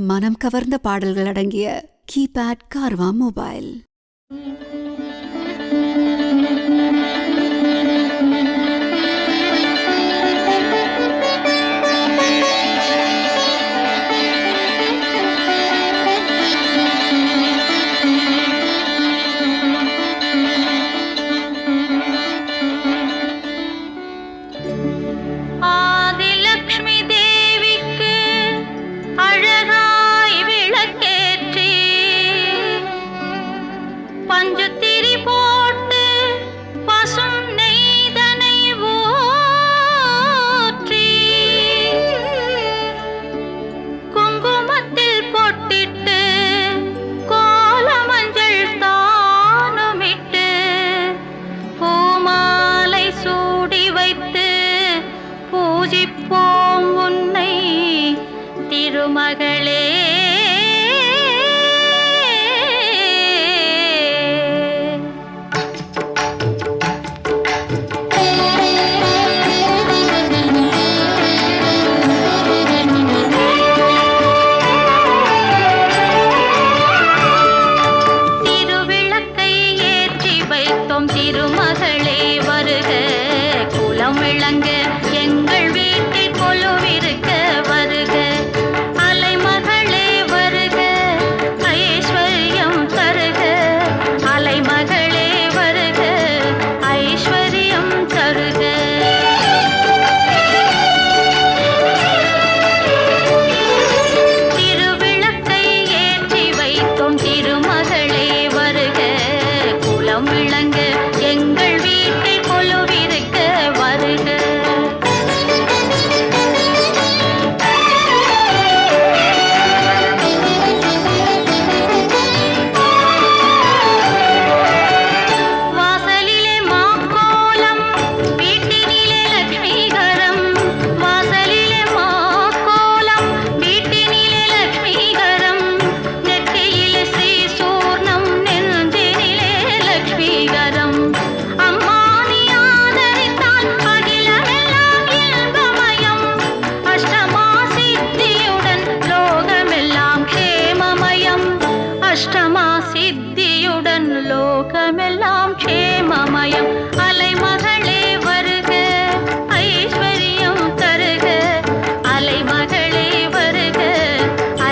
மனம் கவர்ந்த பாடல்கள் அடங்கிய கீபேட் கார்வா மொபைல். பூஜிப்போம் உன்னை திருமகளே. திருவிளக்கை ஏற்றி வைத்தோம் திருமகளே வருக, குலம் விளங்க எங்கள் வீட்டில் கொலுவிருக்க வருக. அலைமகளே வருக, ஐஸ்வர்யம் தருக. அலைமகளே வருக, ஐஸ்வர்யம் தருக. திருவிளக்கை ஏற்றி வைத்தோம் திருமகளே வருக, குலம் விளங்க எங்கள் வீட்டில் கொலுவிருக்க வருக. வாசலிலே மாக்கோலம் வீட்டினிலே லட்சுமிகரம். வாசலிலே மாக்கோலம் வீட்டினிலே லட்சுமிகரம். நெற்றியிலே ஸ்ரீ சூர்ணம் நெஞ்சினிலே லட்சுமிகரம். அம்மா நீ ஆதரித்தால் அகிலமெல்லாம் இன்பமயம். அஷ்டமா சித்தியுடன் லோகமெல்லாம் க்ஷேமமயம். அஷ்டமா சித்தியுடன் லோகமெல்லாம் க்ஷேமமயம். அலைமகளே வருக, ஐஸ்வர்யம் தருக. அலைமகளே வருக,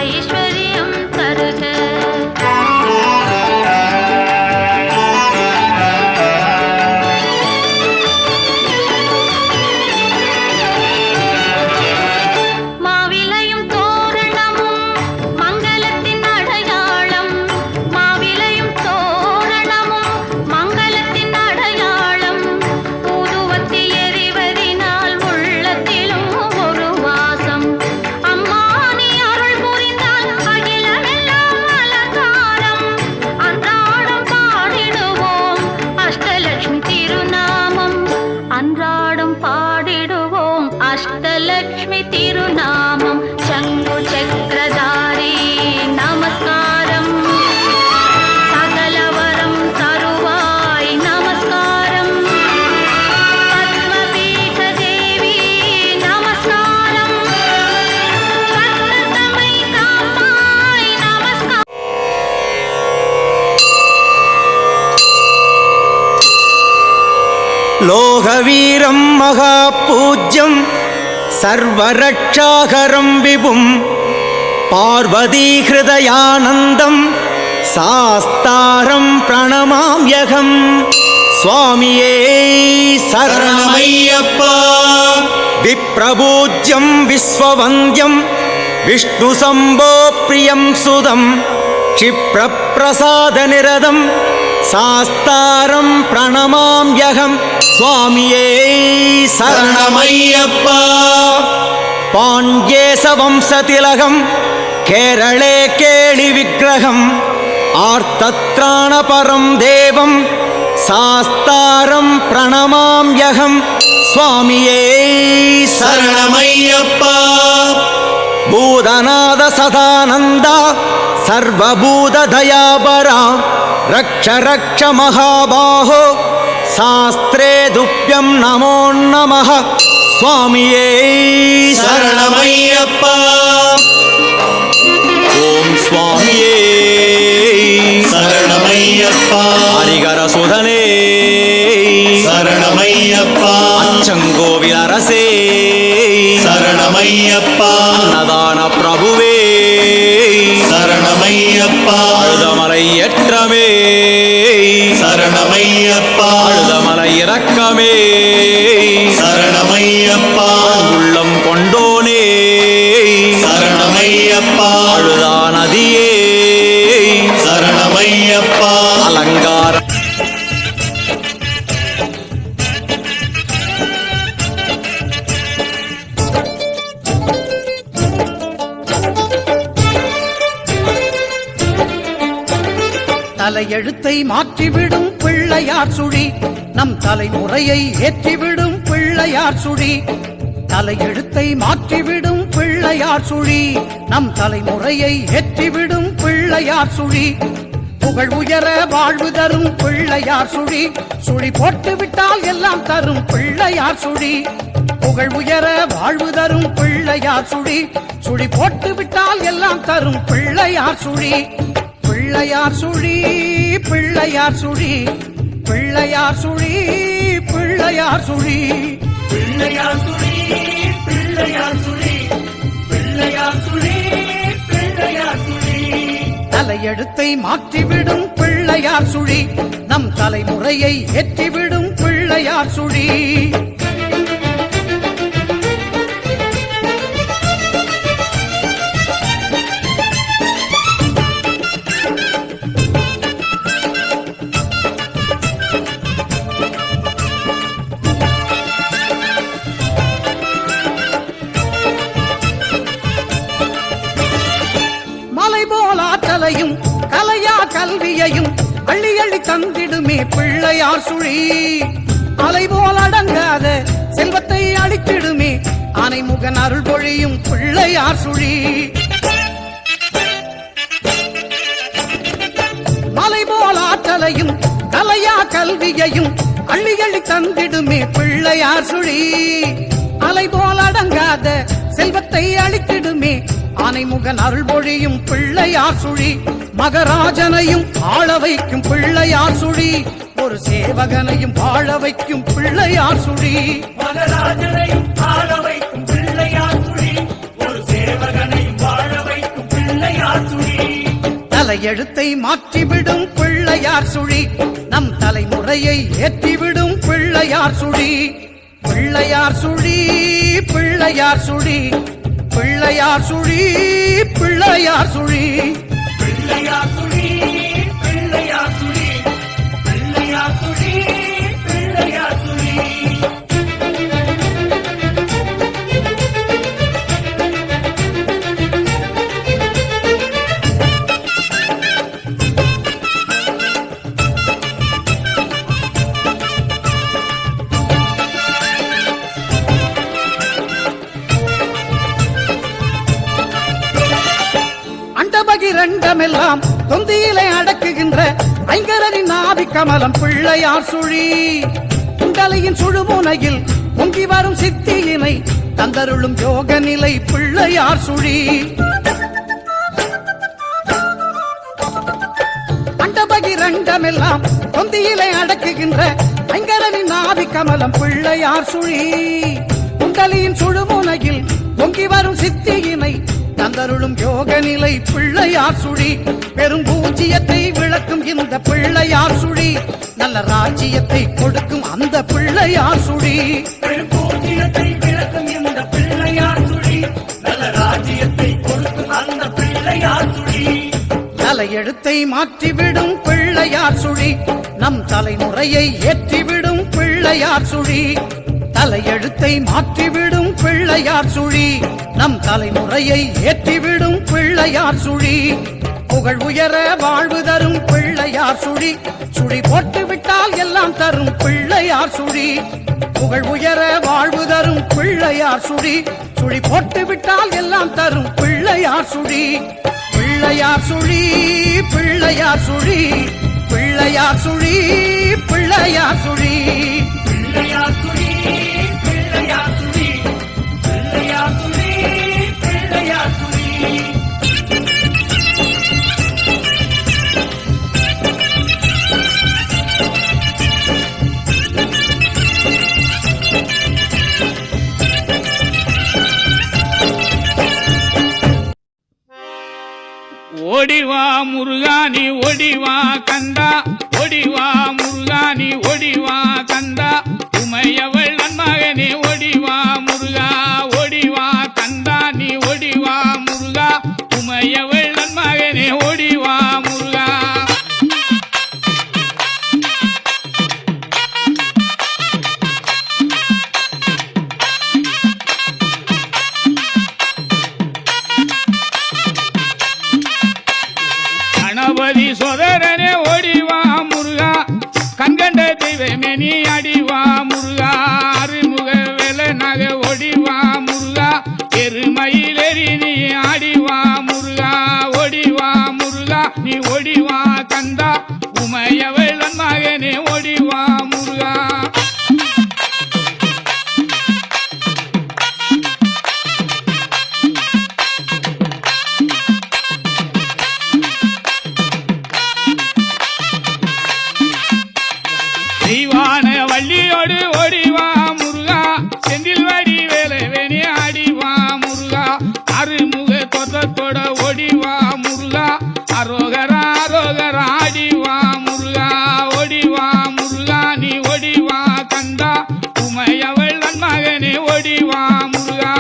ஐஸ்வர்யம் தருக. மாவிலையும் தோரணமும் மங்களத்தின் அடையாளம். மாவிலையும் தோரணமும் மங்களத்தின் அடையாளம். ஊதுவத்தி எரிவதினால் உள்ளத்திலும் ஒரு வாசம். அம்மா நீ அருள் புரிந்தால் அகிலமெல்லாம் அலங்காரம். அன்றாடம் பாடிடுவோம் அஷ்டலட்சுமி திருநாமம். அன்றாடம் பாடிடுவோம் அஷ்டலட்சுமி திருநாமம். சங்கு சக்கரதாரி நமஸ்காரம். சகலவரம் தருவாய் நமஸ்காரம். பத்மபீட தேவி நமஸ்காரம். சத்தமை காப்பாய் நமஸ்காரம். லோகவீரம் மகாபூஜ்யம் சர்வரட்சாகரம் விபும் பார்வதி ஹிருதயானந்தம் சாஸ்தாரம் பிரணமாம்யகம். சுவாமியே சரணமையப்பா. விப்ரபூஜ்யம் விஸ்வவந்தியம் விஷ்ணு சம்போ பிரியம் சுதம் க்ஷிப்ரப்ரசாத நிரதம் சாஸ்தாரம் பிரணமாம்யகம். சுவாமியே சரணமையப்பா. பாண்யேச வம்சதிலகம் கேரளே கேளி விக்கிரகம் ஆர்த்தத்ராணபரம் தேவம் சாஸ்தாரம் பிரணமாம்யகம். சுவாமியே சரணமையப்பா. பூதநாத சதானந்தா சர்வபூத தயாபரா ரக்ஷ ரக்ஷ மகாபாஹோ சாஸ்திரே துப்யம் நமோ நமः. சுவாமியே சரணமையப்பா. சுவாமியே சரணமையப்பா ஹரிகர சுதனே சரணமையப்பா அச்சங்கோவில் அரசே சரணமையப்பா அன்னதான பிரபுவே சரணமையப்பா அழுதமலை ஏற்றமே சரணமையப்பா அழுதமலை இரக்கமே சரணமையப்பா உள்ளம் கொண்டோனே சரணமையப்பா அழுதா நதியே சரணமையப்பா அலங்கார தலையெழுத்தை மாற்றிவிடும் பிள்ளையார் சுழி நம் தலைமுறையை ஏற்றிவிடும் பிள்ளையார் சுழி தலையெழுத்தை மாற்றிவிடும் பிள்ளையார் சுழி நம் தலைமுறையை ஏற்றிவிடும் பிள்ளையார் சுழி புகழ் உயர வாழ்வு தரும் பிள்ளையார் சுழி சுழி போட்டு விட்டால் எல்லாம் தரும் பிள்ளையார் சுழி புகழ் உயர வாழ்வு தரும் பிள்ளையார் சுழி சுழி போட்டு விட்டால் எல்லாம் தரும் பிள்ளையார் சுழி பிள்ளையார் சுழி பிள்ளையார் சுழி பிள்ளையார் சுழி பிள்ளையார் சுழி பிள்ளையார் சுழி பிள்ளையார் சுழி பிள்ளையார் சுழி பிள்ளையார் சுழி தலையெழுத்தை மாற்றிவிடும் பிள்ளையார் சுழி நம் தலைமுறையை ஏற்றிவிடும் பிள்ளையார் சுழி ஆற்றலையும் கலையா கல்வியையும் அள்ளி அள்ளி தந்திடுமே பிள்ளையார் சுழி அலை போல் அடங்காத செல்வத்தை அளித்திடுமே ஆனைமுகன் அருள் பொழியும் பிள்ளையார் சுழி மலை போல் ஆற்றலையும் கலையா கல்வியையும் அள்ளி அள்ளி தந்திடுமே பிள்ளையார் சுழி அலை போல் அடங்காத செல்வத்தை அளித்திடுமே ஆனைமுகன் அருள் பொழியும் பிள்ளையார் சுழி மகராஜனையும் ஆள வைக்கும் பிள்ளையார் சுழி ஒரு சேவகனையும் வாழ வைக்கும் பிள்ளையார் சுழி மகராஜனையும் ஆள வைக்கும் பிள்ளையார் சுழி ஒரு சேவகனையும் வாழ வைக்கும் பிள்ளையார் சுழி தலையெழுத்தை மாற்றிவிடும் பிள்ளையார் சுழி நம் தலைமுறையை ஏற்றிவிடும் பிள்ளையார் சுழி பிள்ளையார் சுழி பிள்ளையார் சுழி பிள்ளையார் சுழி பிள்ளையார் சுழி பிள்ளையார் சுழி பிள்ளையார் சுழி பிள்ளையார் சுழி பிள்ளையார் சுழி பகிரண்டமெல்லாம் தொந்தியிலே அடக்குகின்ற ஐங்கரனின் நாவி கமலம் பிள்ளையார் சுழி குண்டலையின் சுழுமுனையில் பொங்கி வரும் சித்தியினை தந்தருளும் யோக நிலை பிள்ளையார் சுழி அண்டபகிரண்டமெல்லாம் தொந்தியிலே அடக்குகின்ற ஐங்கரனின் நாவி கமலம் பிள்ளையார் சுழி குண்டலியின் சுழுமுனையில் பொங்கி வரும் சித்தியினை தந்தருளும் யோக நிலை பிள்ளையார் சுழி பெரும் பூஜ்ஜியத்தை விளக்கும் இந்த பிள்ளையார் சுழி நல்ல ராஜ்யத்தை கொடுக்கும் அந்த பிள்ளையார் சுழி பெரும் பூஜ்ஜியத்தை விளக்கும் இந்த பிள்ளையார் சுழி நல்ல ராஜ்யத்தை கொடுக்கும் அந்த பிள்ளையார் சுழி தலையெழுத்தை மாற்றிவிடும் பிள்ளையார் சுழி நம் தலைமுறையை ஏற்றிவிடும் பிள்ளையார் சுழி தலையெழுத்தை மாற்றிவிடும் பிள்ளையார் சுழி நம் தலைமுறையை ஏற்றிவிடும் பிள்ளையார் சுழி புகழ் உயர வாழ்வு தரும் பிள்ளையார் சுழி சுழி போட்டு விட்டால் எல்லாம் தரும் பிள்ளையார் சுழி புகழ் உயர வாழ்வு தரும் பிள்ளையார் சுழி சுழி போட்டு விட்டால் எல்லாம் தரும் பிள்ளையார் சுழி பிள்ளையார் சுழி பிள்ளையார் சுழி பிள்ளையார் சுழி பிள்ளையார் சுழி பிள்ளையார் சுழி பிள்ளையார் சுழி பிள்ளையார் சுழி பிள்ளையார் சுழி முருகா நீ ஓடிவா கந்தா ஓடிவா முருகா நீ ஓடிவா கந்தா உமையவள் நன்மகனே ஓடிவா முருகா ஓடிவா கந்தா நீ ஓடிவா முருகா உமையவள் நன்மகனே ஓடிவா முருகா கணபதி சோதரனே ஓடிவா முருகா கண்கண்ட தெய்வமே நீ அடிவா முருகா அருமுக வேலை நகை ஓடிவா முருகா எருமயிலேறி நீ ஆடிவா முருகா ஓடிவா முருகா நீ ஓடிவா கந்தா உமையவள் மகனே ஓடிவா முருகா தெய்வான வள்ளியோடு ஓடிவா முருகா செந்தில் வடி வேலவேணி ஆடிவா முருகா அருமுக தோற்றத்தோட ஓடிவா முருகா அரோகரா அரோகரா ஆடிவா முருகா ஓடிவா முருகா நீ ஓடிவா கந்தா உமையவள் மகனே ஓடிவா முருகா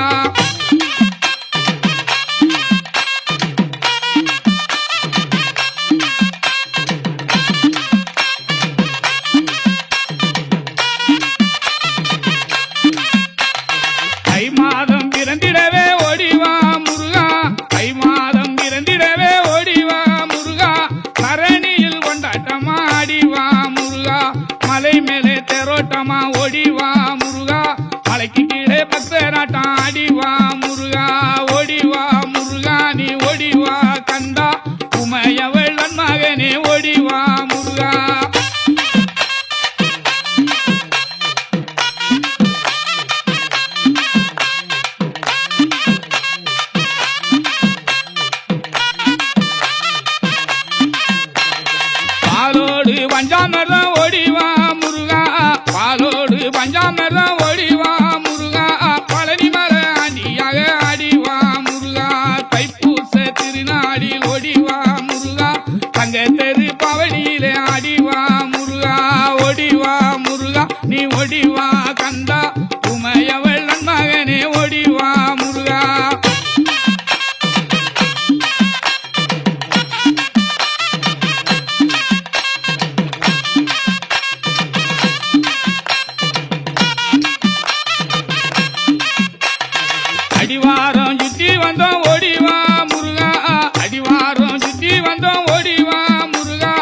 தை மாதம் பிறந்திடவே ஓடிவா முருகா தை மாதம் பிறந்திடவே ஓடிவா முருகா கரணியில் கொண்டாட்டமா ஆடிவா முருகா மலை மேலே தேரோட்டமா ஓடிவா முருகா மலைக்கு கீழே பக்தராட்டம் ஆடிவா முருகா ஓடிவா முருகா நீ ஓடிவா கந்தா உமையவள் மகனே ஓடிவா முருகா பாலோடு பஞ்சாமிர்தம் ஓடிவா முருகா பாலோடு பஞ்சாமிர்தம் ஓடிவா முருகா பழனி மர ஆண்டியாக ஆடிவா முருகா தைப்பூச திருநாடில் ஓடிவா முருகா தங்க தெரு பவனியிலே ஆடிவா முருகா ஓடிவா முருகா நீ ஓடிவா கந்தா உமையவள் மகனே ஓடிவா முருகா அடிவாரம் சுத்தி வந்தோம் ஓடிவா முருகா அடிவாரம் சுத்தி வந்தோம் ஓடிவா முருகா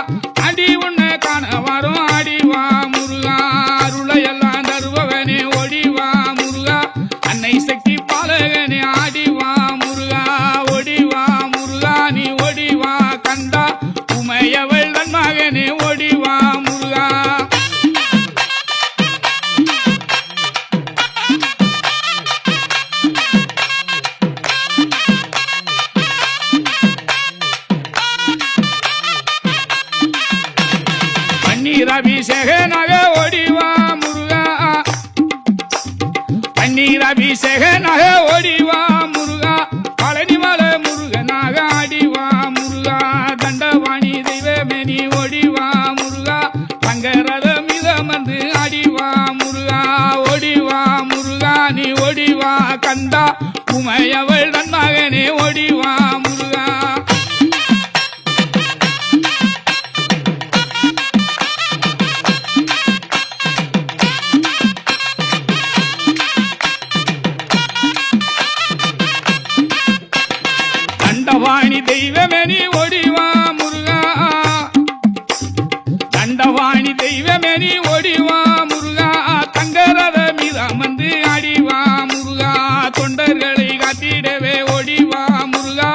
அடி உன்னை காண வரும் ஆடிவா முருகா அருளையெல்லாம் தருபவனே ஓடிவா முருகா அன்னை சக்தி பாலகனே ஆடிவா முருகா ஓடிவா முருகா நீ ஓடிவா கந்தா உமையவள் மகனே ஓடிவா முருகா பன்னீர் அபிஷேகனாக ஓடிவா முருகா பன்னீர் அபிஷேகனாக ஓடிவா முருகா பழனிமலை முருகனாக ஆடிவா முருகா தண்டவாணி தெய்வமே நீ ஓடிவா முருகா தங்கரத மிதமந்து ஆடிவா முருகா ஓடிவா முருகா நீ ஓடிவா கந்தா உமையவள் மகனே ஓடிவா முருகா தண்டவாணி தெய்வமே நீ ஓடிவா முருகா தண்டவாணி தெய்வமே நீ ஓடிவா முருகா தங்கரத மீதமந்து ஆடிவா முருகா தொண்டர்களை காத்திடவே ஓடிவா முருகா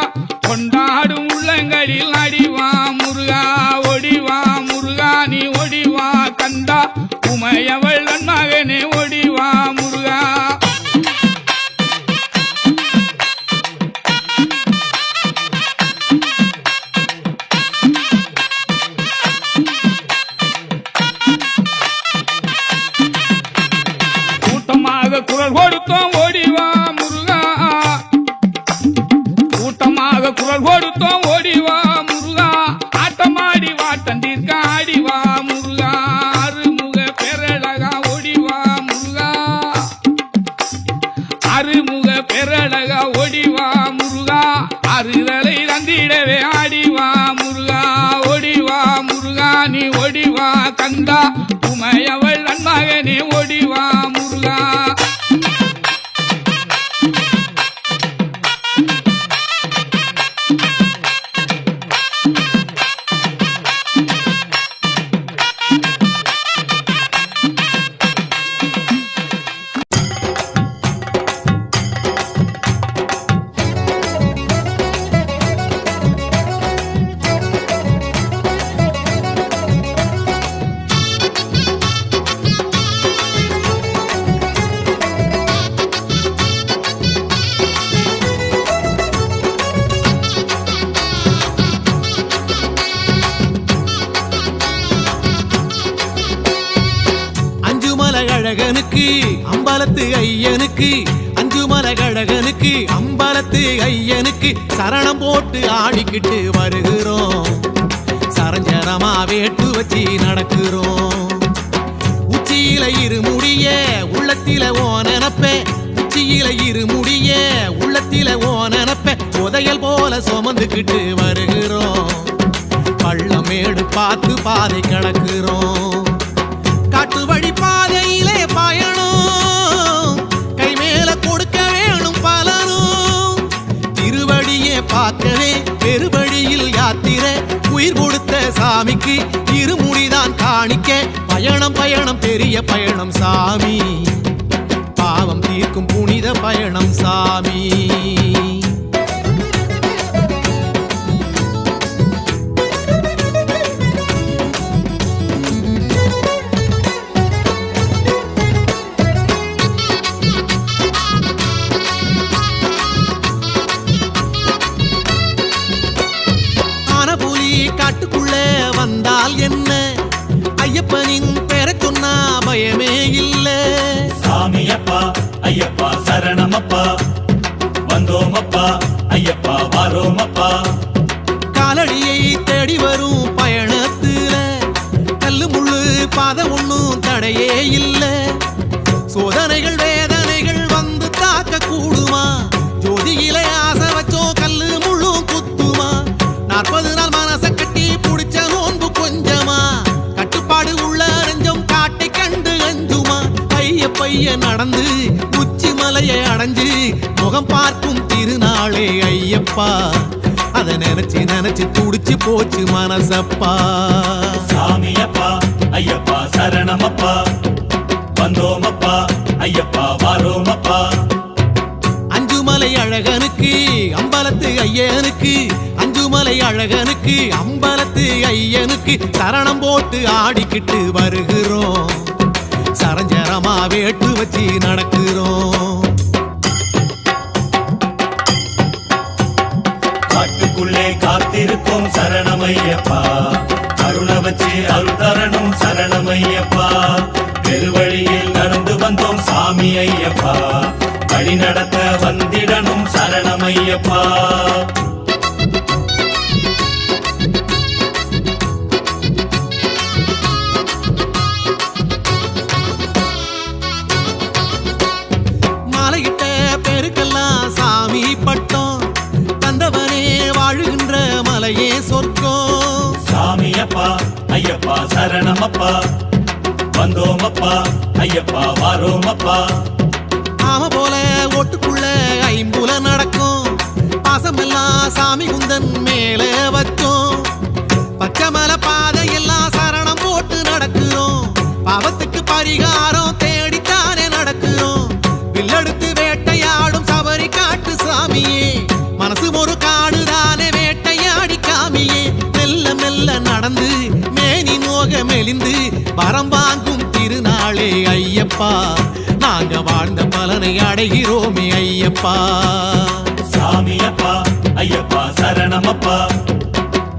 கொண்டாடும் உள்ளங்களில் ஆடிவா முருகா ஓடிவா முருகா நீ ஓடிவா கந்தா உமையவள் மகனே ஓடிவா முருகா கூட்டமாக குரல் கொடுத்தோம் ஓடிவா முருகா கூட்டமாக குரல் கொடுத்தோம் ஓடிவா முருகா முருகா உமையவள் நன்மகனே ஓடிவா முருகா. அழகனுக்கு அம்பலத்து ஐயனுக்கு அஞ்சுமலை அழகனுக்கு அம்பலத்து ஐயனுக்கு சரணம் போட்டு ஆடிக்கிட்டு வருகிறோம். சரஞ்சரமா வேட்டு வச்சு நடக்கிறோம். உச்சியில இருமுடிய உள்ளத்தில ஓ நினப்ப உச்சியில இருமுடிய உள்ளத்தில ஓ நினப்ப உதையல் போல சுமந்துக்கிட்டு வருகிறோம். பள்ளமேடு பார்த்து பாதை கடக்கிறோம். காட்டு வழி பாதையிலே பயணம் கை மேல கொடுக்க வேணும் பலனும். திருவடியே பார்க்கவே பெருவழியில் யாத்திரை உயிர் கொடுத்த சாமிக்கு இருமுடிதான் காணிக்க. பயணம் பயணம் பெரிய பயணம் சாமி பாவம் தீர்க்கும் புனித பயணம் சாமி. காட்டுக்குள்ள வந்தால் என்ன ஐயப்பனின் பெற சொன்னா பயமே இல்ல. சாமியப்பா ஐயப்பா சரணமப்பா வந்தோமப்பா ஐயப்பா வாரோமப்பா. காலடியை தேடி வரும் பயணத்துல கல்லு முள்ளு பாதை ஒண்ணும் தடையே இல்ல. சோதனைகள் வேதனைகள் வந்து தாக்க கூடுமா ஜோதியில ஆசை வச்சோ கல்லு முள்ளு குத்துமா. 40 நாள் மனச கட்டி புடிச்ச நோன்பு கொஞ்சமா கட்டுப்பாடு உள்ள நெஞ்சம் காட்டை கண்டு அஞ்சுமா. ஐயப்பைய நடந்து உச்சி மலையை அடைஞ்சு முகம் பார்க்கும் திருநாளே ஐயப்பா. அத நினைச்சு நினைச்சு துடிச்சு போச்சு மனசப்பா. சாமியப்பா ஐயப்பா சரணமப்பா வந்தோமப்பா ஐயப்பா வாரோமப்பா. அஞ்சுமலை அழகனுக்கு அம்பலத்து ஐயனுக்கு அஞ்சுமலை அழகனுக்கு அம்பலத்து ஐயனுக்கு சரணம் போட்டு ஆடிக்கிட்டு வருகிறோம். சரஞ்சரமா வேட்டு வச்சு நடக்கிறோம். காட்டுக்குள்ளே காத்திருக்கும் சரணமையப்பா அருண வச்சு அருள் தரணும் சரணமையப்பா. பெருவழியில் நடந்து வந்தோம் சாமி ஐயப்பா வழி நடத்த வந்திடணும் சரணமையப்பா. மாலையிட்ட பேருக்கெல்லாம் சாமி பட்டம் தந்தவனே வாழுகின்ற மலையே சொர்க்கம். சாமியப்பா ஐயப்பா சரணமப்பா வந்தோமப்பா ஐயப்பா வாரோமப்பா. ஆம போல ஓட்டுக்குள்ள ஐம்புல நடக்கும் பாசமெல்லாம் சாமி குந்தன் மேல வச்சோம். பச்சைமல பாதையெல்லாம் சரணம் போட்டு நடக்கிறோம். பாவத்துக்கு பரிகாரம் தேடித்தானே நடக்கிறோம். வில்லெடுத்து வேட்டையாடும் சபரி காட்டு சாமியே மனசு ஒரு காடுதானே வேட்டையாடி காமியே. மெல்ல மெல்ல நடந்து மேனி நோக மெலிந்து வரம் வாங்கும் திருநாளே ஐயப்பா. நாங்க வாழ்ந்த பலனை அடைகிறோமே ஐயப்பா. சாமியப்பா ஐயப்பா சரணமப்பா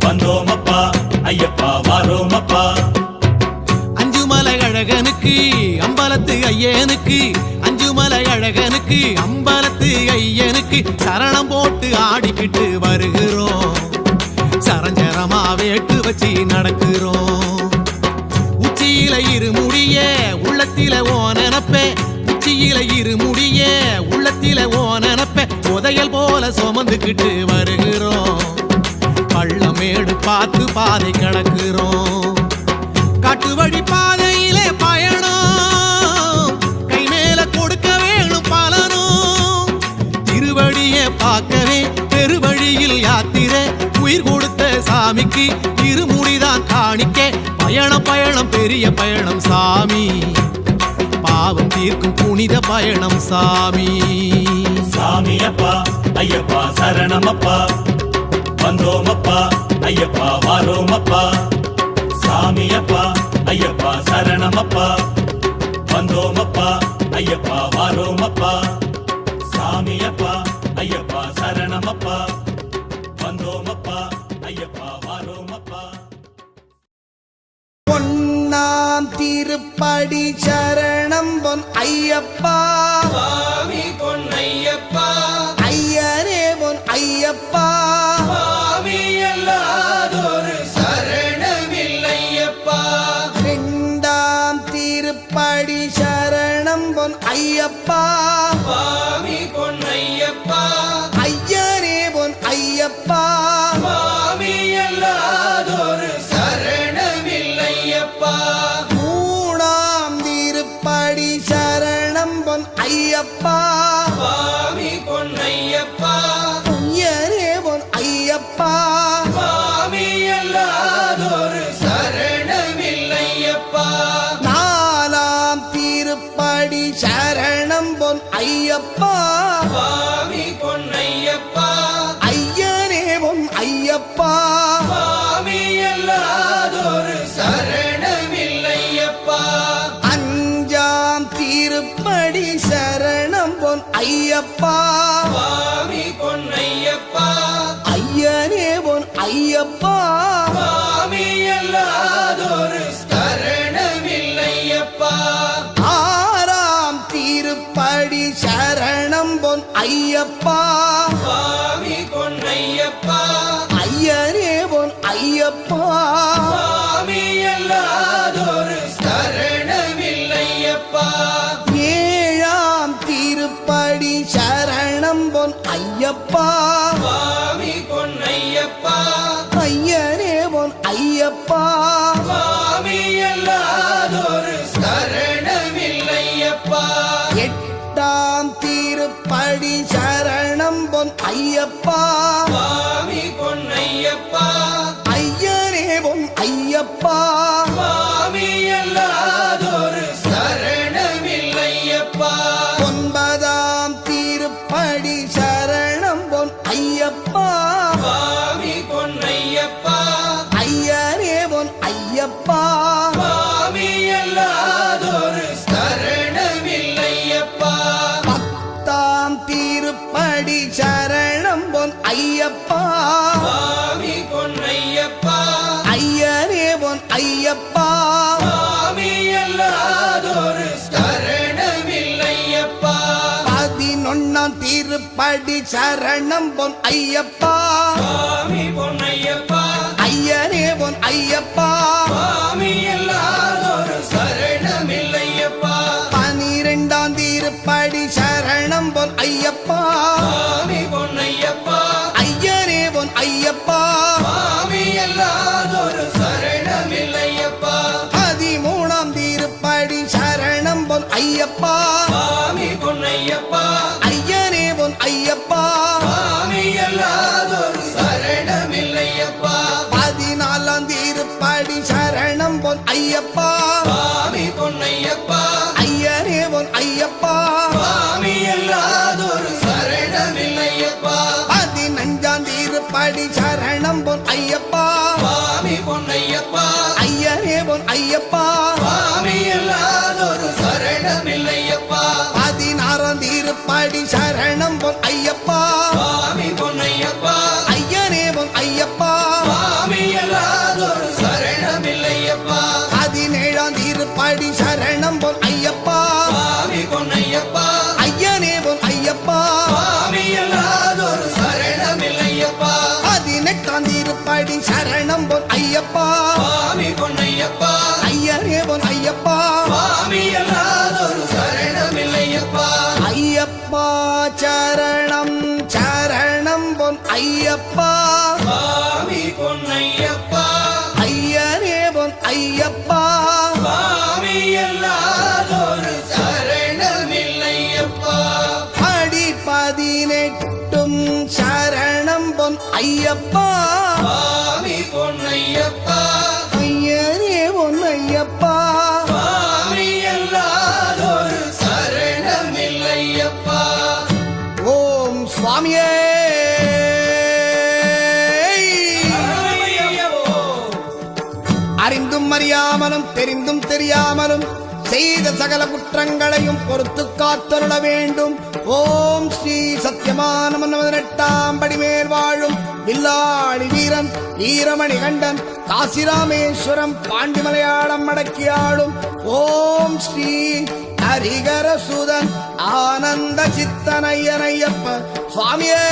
வந்தோமப்பா ஐயப்பா வாரோமப்பா. அஞ்சுமலை அழகனுக்கு அம்பலத்து ஐயனுக்கு அஞ்சுமலை அழகனுக்கு அம்பலத்து ஐயனுக்கு சரணம் போட்டு ஆடிக்கிட்டு வருகிறோம். சரஞ்சரமா வேட்டு வச்சு நடக்கிறோம். உச்சியில இருமுடிய உள்ளத்தில ஓ நினப்ப உச்சியில இருமுடிய உள்ளத்தில ஓ நினப்ப உதையல் போல சுமந்துக்கிட்டு வருகிறோம். பள்ளமேடு பார்த்து பாதை கடக்கிறோம். காட்டு வழி ஐயனுக்கு இருமுடிதான் காணிக்கே பயணம் பயணம் பெரிய பயணம் சாமி பாவம் தீர்க்கும் புனித பயணம் சாமி சாமியப்பா ஐயப்பா சரணமப்பா வந்தோமப்பா ஐயப்பா வாரோமப்பா சாமியப்பா ஐயப்பா சரணமப்பா வந்தோமப்பா ஐயப்பா வாரோமப்பா சாமியப்பா ஐயப்பா சரணமப்பா வந்தோமப்பா ஐயப்பா வாரோமப்பா பொன்னாம் திருப்படி சரணம் பொன் ஐயப்பா சுவாமி பொன்னையப்பா ஐயரே பொன் ஐயப்பா சுவாமி அல்லாதொரு சரணமில்லையப்பா இரண்டாம் திருப்படி சரணம் பொன் ஐயப்பா சுவாமி பொன்னையப்பா ஐயரே பொன் ஐயப்பா சுவாமி அல்லாதொரு சரணமில்லையப்பா மூணாம் திருப்படி சரணம் பொன் ஐயப்பா சுவாமி பொன்னையப்பா ஐயரே பொன் ஐயப்பா சுவாமி அல்லாதொரு சரணமில்லையப்பா நாலாம் திருப்படி சரணம் பொன் ஐயப்பா சுவாமி பொன்னையப்பா ஐயரே பொன் ஐயப்பா சுவாமி அல்லாதொரு சரணமில்லையப்பா அஞ்சாம் திருப்படி சரணம் பொன் ஐயப்பா சுவாமி பொன்னையப்பா ஐயரே பொன் ஐயப்பா சுவாமி அல்லாதொரு சரணமில்லையப்பா ஆறாம் திருப்படி சரணம் பொன் ஐயப்பா சுவாமி பொன்னையப்பா ஐயரே பொன் ஐயப்பா சுவாமி அல்லாதொரு சரணமில்லையப்பா ஏழாம் திருப்படி சரணம் பொன் ஐயப்பா சுவாமி பொன்னையப்பா ஐயரே பொன் ஐயப்பா சுவாமி அல்லாதொரு சரணமில்லையப்பா எட்டாம் திருப்படி சரணம் பொன் ஐயப்பா சுவாமி பொன்னையப்பா ஐயரே பொன் ஐயப்பா சுவாமி அல்லாதொரு சரணமில்லையப்பா ஒன்பதாம் திருப்படி சரணம் பொன் ஐயப்பா சுவாமி பொன்னையப்பா ஐயரே பொன் ஐயப்பா சுவாமி அல்லாதொரு சரணமில்லையப்பா பத்தாம் திருப்படி சரணம் பொன் ஐயப்பா சுவாமி பொன்னையப்பா ஐயரே பொன் ஐயப்பா சுவாமி அல்லாதொரு சரணமில்லையப்பா பதினொன்னாம் திருப்படி சரணம் பொன் ஐயப்பா சுவாமி பொன்னையப்பா ஐயரே பொன் ஐயப்பா சுவாமி அல்லாதொரு சரணமில்லையப்பா பனிரெண்டாம் திருப்படி சரணம் பொன் ஐயப்பா சுவாமி பொன்னையப்பா ஐயரே பொன் ஐயப்பா சுவாமி அல்லாதொரு சரணமில்லையப்பா பதிமூணாம் திருப்படி சரணம் பொன் ஐயப்பா சுவாமி பொன்னையப்பா ஐயரே பொன் ஐயப்பா சுவாமி அல்லாதொரு சரணமில்லையப்பா பதினாலாம் திருப்படி சரணம் பொன் ஐயப்பா சுவாமி பொன்னையப்பா ஐயரே பொன் ஐயப்பா சுவாமி அல்லாதொரு சரணமில்லையப்பா பதினஞ்சாம் திருப்படி சரணம் பொன் ஐயப்பா சுவாமி பொன்னையப்பா ஐயரே பொன் ஐயப்பா சுவாமி அல்லாதொரு சரணமில்லையப்பா பதினாறாம் திருப்படி சரணம் பொன் ஐயப்பா சுவாமி பொன்னையப்பா ஐயரே பொன் ஐயப்பா சுவாமி அல்லாதொரு சரணமில்லையப்பா பதினேழாம் திருப்படி சரணம் பொன் ஐயப்பா சுவாமி பொன்னையப்பா ஐயரே பொன் ஐயப்பா சுவாமி அல்லாதொரு சரணமில்லையப்பா பதினெட்டாம் திருப்படி சரணம் பொன் ஐயப்பா சுவாமி பொன்னையப்பா ஐயரே பொன் ஐயப்பா சுவாமி அல்லாதொரு சரணமில்லையப்பா ஐயப்பா சரணம் சரணம் பொன் ஐயப்பா சுவாமி பொன்னையப்பா ஐயரே பொன் ஐயப்பா சுவாமி அல்லாதொரு சரணமில்லையப்பா அடி பதினெட்டும் சரணம் பொன் ஐயப்பா சுவாமி பொன்னை சுவாமியே அறிந்தும் அறியாமலும் தெரிந்தும் தெரியாமலும் செய்த சகல குற்றங்களையும் பொறுத்து காத்தருள வேண்டும். ஓம் ஸ்ரீ சத்தியமான 18ஆம் படி மேல் வாழும் வில்லாளி வீரன் வீரமணி கண்டன் காசிராமேஸ்வரம் பாண்டி மலையாளம் அடக்கியாடும் ஓம் ஸ்ரீ ஹரிகரசுதன் ஆனந்த சித்தனையனையப்ப சுவாமியே